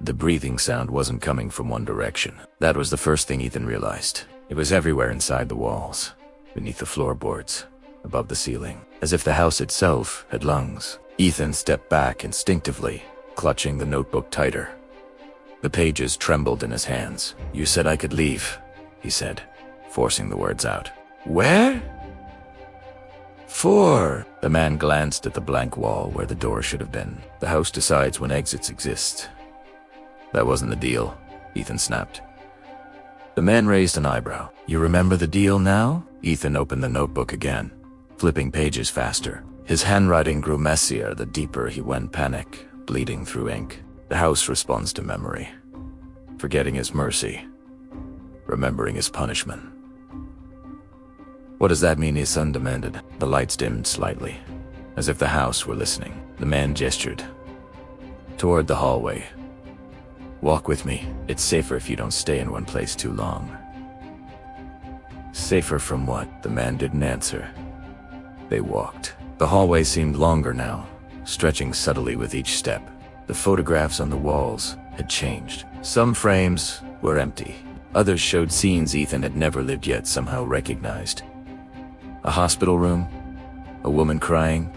The breathing sound wasn't coming from one direction. That was the first thing Ethan realized. It was everywhere inside the walls, beneath the floorboards, above the ceiling, as if the house itself had lungs. Ethan stepped back instinctively, clutching the notebook tighter. The pages trembled in his hands. "You said I could leave," he said, forcing the words out. "Where?" "For." The man glanced at the blank wall where the door should have been. "The house decides when exits exist." "That wasn't the deal," Ethan snapped. The man raised an eyebrow. "You remember the deal now?" Ethan opened the notebook again, flipping pages faster. His handwriting grew messier the deeper he went, panic bleeding through ink. The house responds to memory. Forgetting is mercy. Remembering is punishment. "What does that mean?" his son demanded. The lights dimmed slightly, as if the house were listening. The man gestured toward the hallway. "Walk with me. It's safer if you don't stay in one place too long." "Safer from what?" The man didn't answer. They walked. The hallway seemed longer now, stretching subtly with each step. The photographs on the walls had changed. Some frames were empty. Others showed scenes Ethan had never lived yet somehow recognized. A hospital room, a woman crying,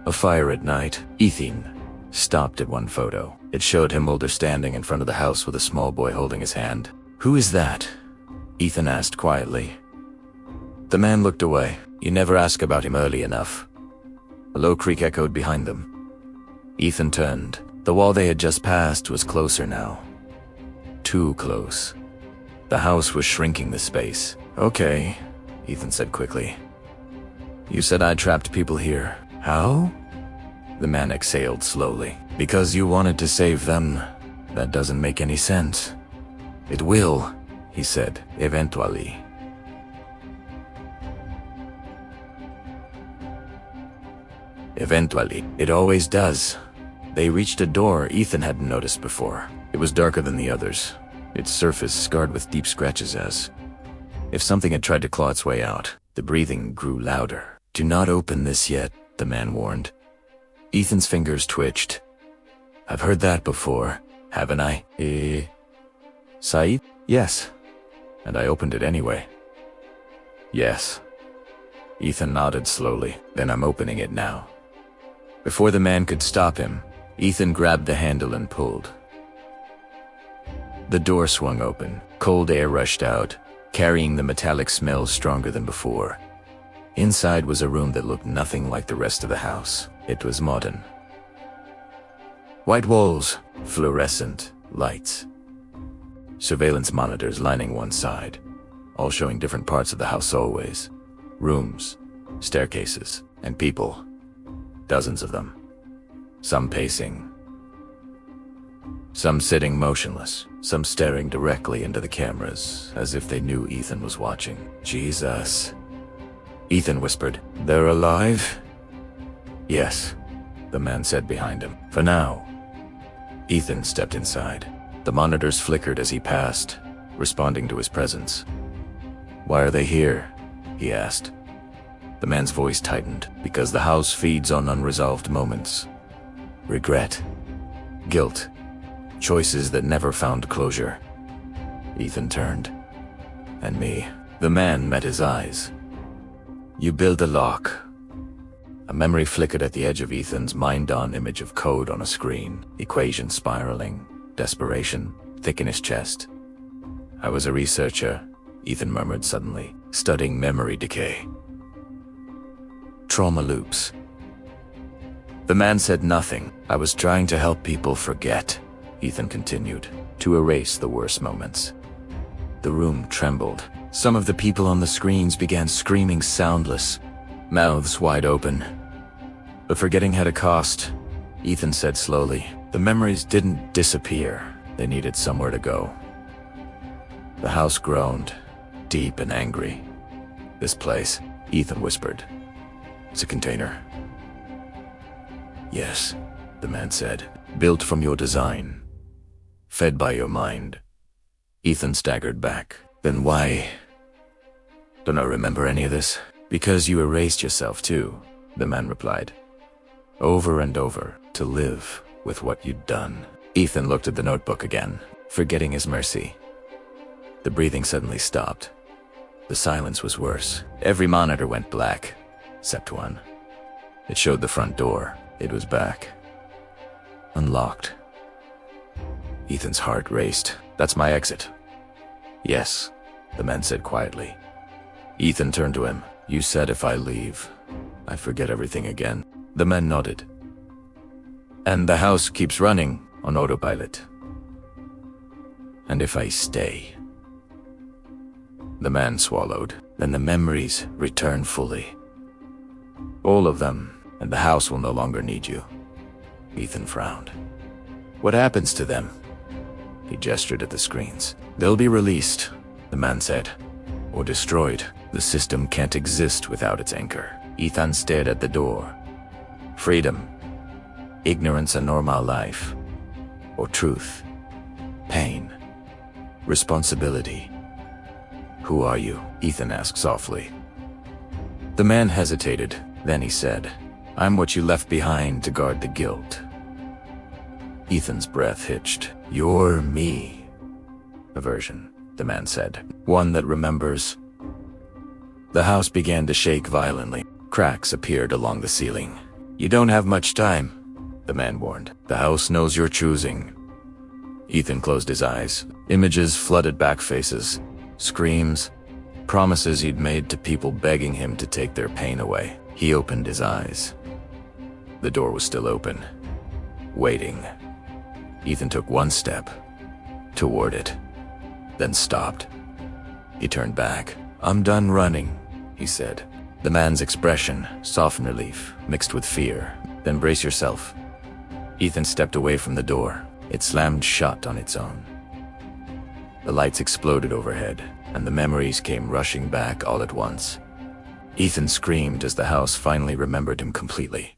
a fire at night. Ethan stopped at one photo. It showed him older standing in front of the house with a small boy holding his hand. "Who is that?" Ethan asked quietly. The man looked away. "You never ask about him early enough." A low creak echoed behind them. Ethan turned. The wall they had just passed was closer now. Too close. The house was shrinking the space. "Okay," Ethan said quickly. "You said I trapped people here. How?" The man exhaled slowly. "Because you wanted to save them. That doesn't make any sense." "It will," he said, "eventually." Eventually. It always does. They reached a door Ethan hadn't noticed before. It was darker than the others, its surface scarred with deep scratches as if something had tried to claw its way out. The breathing grew louder. "Do not open this yet," the man warned. Ethan's fingers twitched. "I've heard that before, haven't I?" "Saeed?" "Yes." "And I opened it anyway." "Yes." Ethan nodded slowly. "Then I'm opening it now." Before the man could stop him, Ethan grabbed the handle and pulled. The door swung open. Cold air rushed out, carrying the metallic smell stronger than before. Inside was a room that looked nothing like the rest of the house. It was modern. White walls, fluorescent lights, surveillance monitors lining one side, all showing different parts of the house always. Rooms, staircases, and people. Dozens of them. Some pacing. Some sitting motionless. Some staring directly into the cameras, as if they knew Ethan was watching. "Jesus," Ethan whispered. "They're alive?" "Yes," the man said behind him. "For now." Ethan stepped inside. The monitors flickered as he passed, responding to his presence. "Why are they here?" he asked. The man's voice tightened. "Because the house feeds on unresolved moments. Regret. Guilt. Choices that never found closure." Ethan turned. "And me." The man met his eyes. "You build a lock." A memory flickered at the edge of Ethan's mind-on image of code on a screen. Equation spiraling. Desperation thick in his chest. "I was a researcher," Ethan murmured suddenly, "studying memory decay. Trauma loops." The man said nothing. "I was trying to help people forget," Ethan continued, "to erase the worst moments." The room trembled. Some of the people on the screens began screaming soundless, mouths wide open. But forgetting had a cost, Ethan said slowly. The memories didn't disappear. They needed somewhere to go. The house groaned, deep and angry. "This place," Ethan whispered. "It's a container." "Yes," the man said. "Built from your design. Fed by your mind." Ethan staggered back. "Then why? Don't I remember any of this?" "Because you erased yourself too," the man replied. "Over and over, to live with what you'd done." Ethan looked at the notebook again, forgetting his mercy. The breathing suddenly stopped. The silence was worse. Every monitor went black, except one. It showed the front door. It was back. Unlocked. Ethan's heart raced. "That's my exit." "Yes," the man said quietly. Ethan turned to him. "You said if I leave, I forget everything again." The man nodded. "And the house keeps running on autopilot. And if I stay?" The man swallowed. "Then the memories return fully. All of them, and the house will no longer need you." Ethan frowned. "What happens to them?" He gestured at the screens. "They'll be released," the man said. "Or destroyed. The system can't exist without its anchor." Ethan stared at the door. Freedom, ignorance, a normal life. Or truth, pain, responsibility. "Who are you?" Ethan asked softly. The man hesitated. Then he said, "I'm what you left behind to guard the guilt." Ethan's breath hitched. "You're me." "A version," the man said. "One that remembers." The house began to shake violently. Cracks appeared along the ceiling. "You don't have much time," the man warned. "The house knows you're choosing." Ethan closed his eyes. Images flooded back faces. Screams. Promises he'd made to people begging him to take their pain away. He opened his eyes. The door was still open. Waiting. Ethan took one step toward it, then stopped. He turned back. "I'm done running," he said. The man's expression softened relief, mixed with fear. "Then brace yourself." Ethan stepped away from the door. It slammed shut on its own. The lights exploded overhead, and the memories came rushing back all at once. Ethan screamed as the house finally remembered him completely.